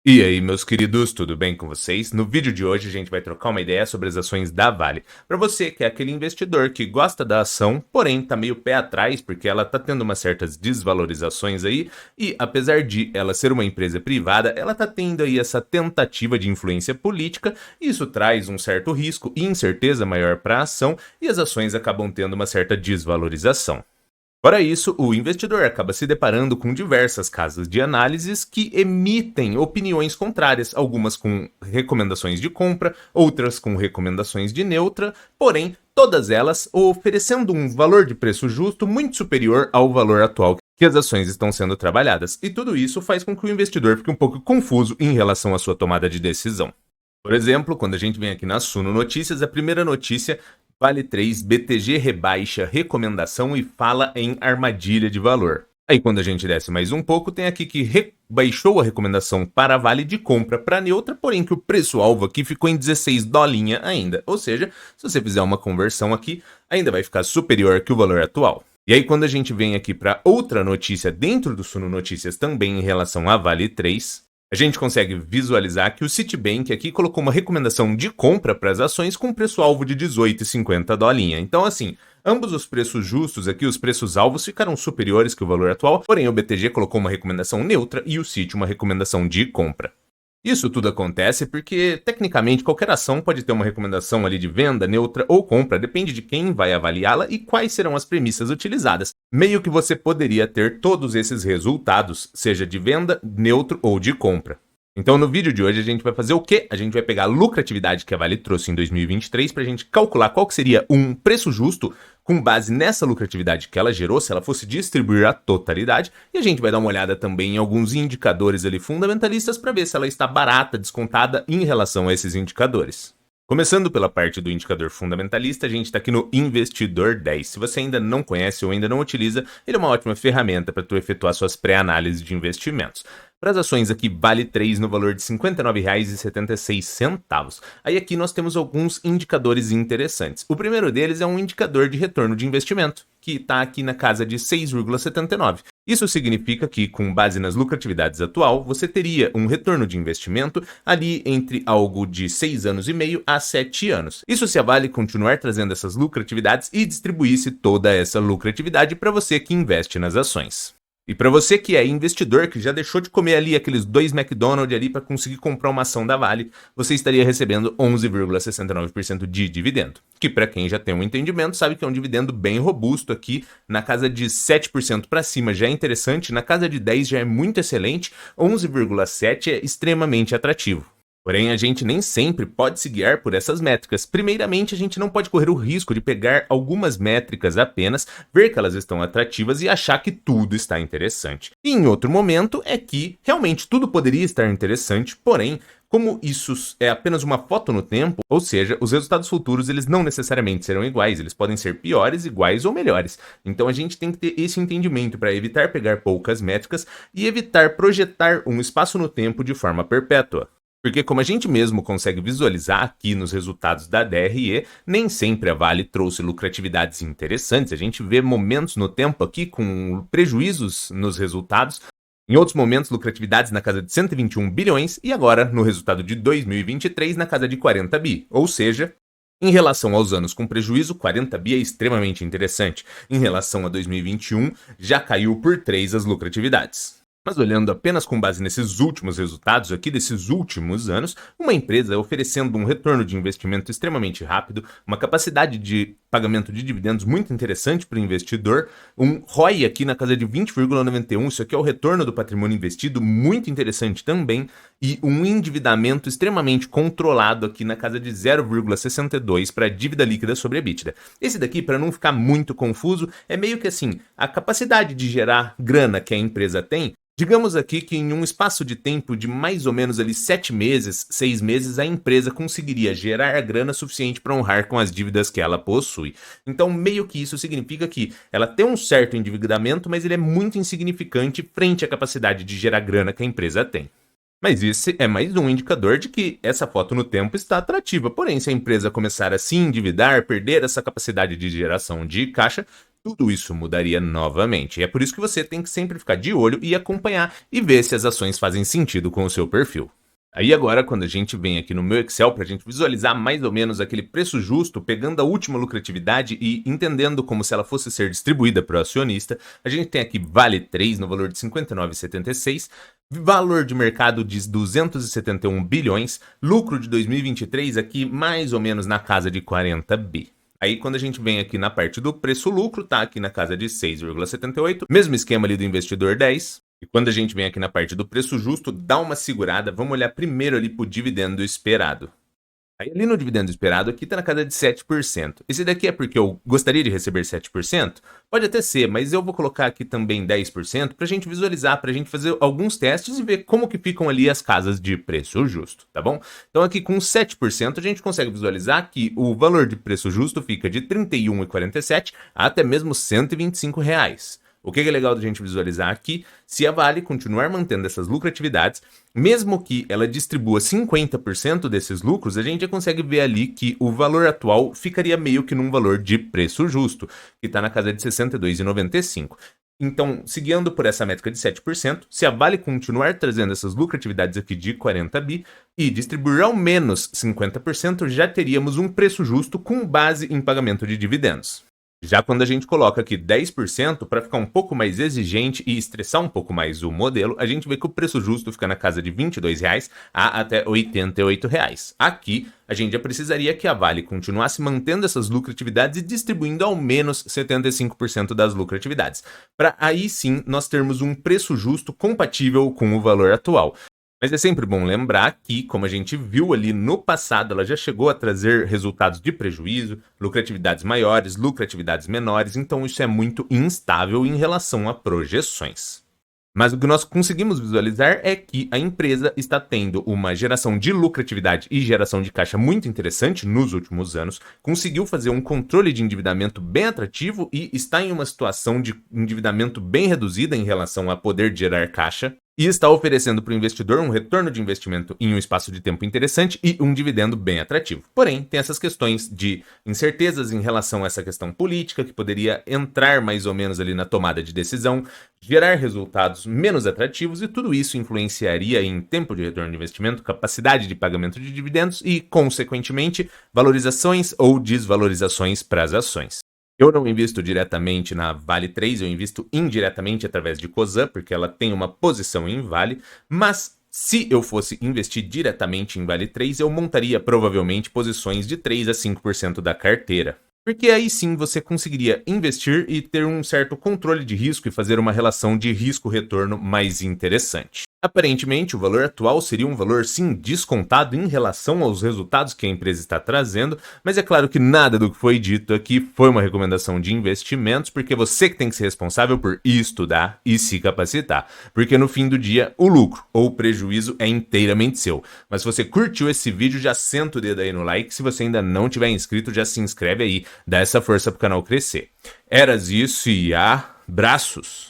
E aí, meus queridos, tudo bem com vocês? No vídeo de hoje a gente vai trocar uma ideia sobre as ações da Vale. Para você que é aquele investidor que gosta da ação, porém tá meio pé atrás porque ela tá tendo umas certas desvalorizações aí e apesar de ela ser uma empresa privada, ela tá tendo aí essa tentativa de influência política e isso traz um certo risco e incerteza maior para a ação e as ações acabam tendo uma certa desvalorização. Fora isso, o investidor acaba se deparando com diversas casas de análises que emitem opiniões contrárias, algumas com recomendações de compra, outras com recomendações de neutra, porém, todas elas oferecendo um valor de preço justo muito superior ao valor atual que as ações estão sendo trabalhadas. E tudo isso faz com que o investidor fique um pouco confuso em relação à sua tomada de decisão. Por exemplo, quando a gente vem aqui na Suno Notícias, a primeira notícia: Vale 3, BTG rebaixa recomendação e fala em armadilha de valor. Aí quando a gente desce mais um pouco, tem aqui que rebaixou a recomendação para Vale de compra para neutra, porém que o preço-alvo aqui ficou em 16 dolinha ainda. Ou seja, se você fizer uma conversão aqui, ainda vai ficar superior que o valor atual. E aí quando a gente vem aqui para outra notícia dentro do Suno Notícias também em relação a Vale 3, a gente consegue visualizar que o Citibank aqui colocou uma recomendação de compra para as ações com preço-alvo de 18,50 dolinha. Então, assim, ambos os preços justos aqui, os preços-alvos, ficaram superiores que o valor atual, porém o BTG colocou uma recomendação neutra e o Citi uma recomendação de compra. Isso tudo acontece porque, tecnicamente, qualquer ação pode ter uma recomendação ali de venda, neutra ou compra, depende de quem vai avaliá-la e quais serão as premissas utilizadas. Meio que você poderia ter todos esses resultados, seja de venda, neutro ou de compra. Então no vídeo de hoje a gente vai fazer o quê? A gente vai pegar a lucratividade que a Vale trouxe em 2023 para a gente calcular qual que seria um preço justo com base nessa lucratividade que ela gerou, se ela fosse distribuir a totalidade, e a gente vai dar uma olhada também em alguns indicadores ali fundamentalistas para ver se ela está barata, descontada em relação a esses indicadores. Começando pela parte do indicador fundamentalista, a gente está aqui no Investidor 10. Se você ainda não conhece ou ainda não utiliza, ele é uma ótima ferramenta para tu efetuar suas pré-análises de investimentos. Para as ações aqui, Vale 3 no valor de R$ 59,76. Aí aqui nós temos alguns indicadores interessantes. O primeiro deles é um indicador de retorno de investimento, que está aqui na casa de 6,79. Isso significa que, com base nas lucratividades atual, você teria um retorno de investimento ali entre algo de 6 anos e meio a 7 anos. Isso se a Vale continuar trazendo essas lucratividades e distribuísse toda essa lucratividade para você que investe nas ações. E para você que é investidor, que já deixou de comer ali aqueles 2 McDonald's ali para conseguir comprar uma ação da Vale, você estaria recebendo 11,69% de dividendo. Que para quem já tem um entendimento sabe que é um dividendo bem robusto aqui, na casa de 7% para cima já é interessante, na casa de 10 já é muito excelente, 11,7 é extremamente atrativo. Porém, a gente nem sempre pode se guiar por essas métricas. Primeiramente, a gente não pode correr o risco de pegar algumas métricas apenas, ver que elas estão atrativas e achar que tudo está interessante. E em outro momento é que realmente tudo poderia estar interessante, porém, como isso é apenas uma foto no tempo, ou seja, os resultados futuros eles não necessariamente serão iguais, eles podem ser piores, iguais ou melhores. Então a gente tem que ter esse entendimento para evitar pegar poucas métricas e evitar projetar um espaço no tempo de forma perpétua. Porque como a gente mesmo consegue visualizar aqui nos resultados da DRE, nem sempre a Vale trouxe lucratividades interessantes. A gente vê momentos no tempo aqui com prejuízos nos resultados, em outros momentos lucratividades na casa de 121 bilhões e agora no resultado de 2023 na casa de 40 bi. Ou seja, em relação aos anos com prejuízo, 40 bi é extremamente interessante. Em relação a 2021, já caiu por 3 as lucratividades. Mas olhando apenas com base nesses últimos resultados aqui desses últimos anos, uma empresa oferecendo um retorno de investimento extremamente rápido, uma capacidade de pagamento de dividendos muito interessante para o investidor, um ROI aqui na casa de 20,91, isso aqui é o retorno do patrimônio investido, muito interessante também, e um endividamento extremamente controlado aqui na casa de 0,62 para a dívida líquida sobre a EBITDA. Esse daqui, para não ficar muito confuso, é meio que assim, a capacidade de gerar grana que a empresa tem. Digamos aqui que em um espaço de tempo de mais ou menos ali 7 meses, 6 meses, a empresa conseguiria gerar a grana suficiente para honrar com as dívidas que ela possui. Então, meio que isso significa que ela tem um certo endividamento, mas ele é muito insignificante frente à capacidade de gerar grana que a empresa tem. Mas esse é mais um indicador de que essa foto no tempo está atrativa. Porém, se a empresa começar a se endividar, perder essa capacidade de geração de caixa, tudo isso mudaria novamente. E é por isso que você tem que sempre ficar de olho e acompanhar e ver se as ações fazem sentido com o seu perfil. Aí agora, quando a gente vem aqui no meu Excel para a gente visualizar mais ou menos aquele preço justo, pegando a última lucratividade e entendendo como se ela fosse ser distribuída para o acionista, a gente tem aqui Vale 3 no valor de 59,76, valor de mercado de 271 bilhões, lucro de 2023 aqui mais ou menos na casa de 40 bi. Aí quando a gente vem aqui na parte do preço-lucro, tá aqui na casa de 6,78, mesmo esquema ali do investidor 10. E quando a gente vem aqui na parte do preço justo, dá uma segurada, vamos olhar primeiro ali pro dividendo esperado. Aí ali no dividendo esperado aqui tá na casa de 7%. Esse daqui é porque eu gostaria de receber 7%? Pode até ser, mas eu vou colocar aqui também 10% pra gente visualizar, pra gente fazer alguns testes e ver como que ficam ali as casas de preço justo, tá bom? Então aqui com 7% a gente consegue visualizar que o valor de preço justo fica de R$ 31,47 a até mesmo R$ 125 reais. O que é legal da gente visualizar aqui, se a Vale continuar mantendo essas lucratividades, mesmo que ela distribua 50% desses lucros, a gente já consegue ver ali que o valor atual ficaria meio que num valor de preço justo, que está na casa de R$ 62,95. Então, seguindo por essa métrica de 7%, se a Vale continuar trazendo essas lucratividades aqui de 40 bi e distribuir ao menos 50%, já teríamos um preço justo com base em pagamento de dividendos. Já quando a gente coloca aqui 10% para ficar um pouco mais exigente e estressar um pouco mais o modelo, a gente vê que o preço justo fica na casa de R$ 22,00 a até R$ 88,00. Aqui, a gente já precisaria que a Vale continuasse mantendo essas lucratividades e distribuindo ao menos 75% das lucratividades, para aí sim nós termos um preço justo compatível com o valor atual. Mas é sempre bom lembrar que, como a gente viu ali no passado, ela já chegou a trazer resultados de prejuízo, lucratividades maiores, lucratividades menores, então isso é muito instável em relação a projeções. Mas o que nós conseguimos visualizar é que a empresa está tendo uma geração de lucratividade e geração de caixa muito interessante nos últimos anos, conseguiu fazer um controle de endividamento bem atrativo e está em uma situação de endividamento bem reduzida em relação a poder gerar caixa, e está oferecendo para o investidor um retorno de investimento em um espaço de tempo interessante e um dividendo bem atrativo. Porém, tem essas questões de incertezas em relação a essa questão política, que poderia entrar mais ou menos ali na tomada de decisão, gerar resultados menos atrativos, e tudo isso influenciaria em tempo de retorno de investimento, capacidade de pagamento de dividendos e, consequentemente, valorizações ou desvalorizações para as ações. Eu não invisto diretamente na Vale 3, eu invisto indiretamente através de Cosan, porque ela tem uma posição em Vale, mas se eu fosse investir diretamente em Vale 3, eu montaria provavelmente posições de 3 a 5% da carteira. Porque aí sim você conseguiria investir e ter um certo controle de risco e fazer uma relação de risco-retorno mais interessante. Aparentemente, o valor atual seria um valor sim descontado em relação aos resultados que a empresa está trazendo, mas é claro que nada do que foi dito aqui foi uma recomendação de investimentos, porque você que tem que ser responsável por estudar e se capacitar. Porque no fim do dia, o lucro ou o prejuízo é inteiramente seu. Mas se você curtiu esse vídeo, já senta o dedo aí no like. Se você ainda não tiver inscrito, já se inscreve aí, dá essa força pro canal crescer. Eras isso e abraços!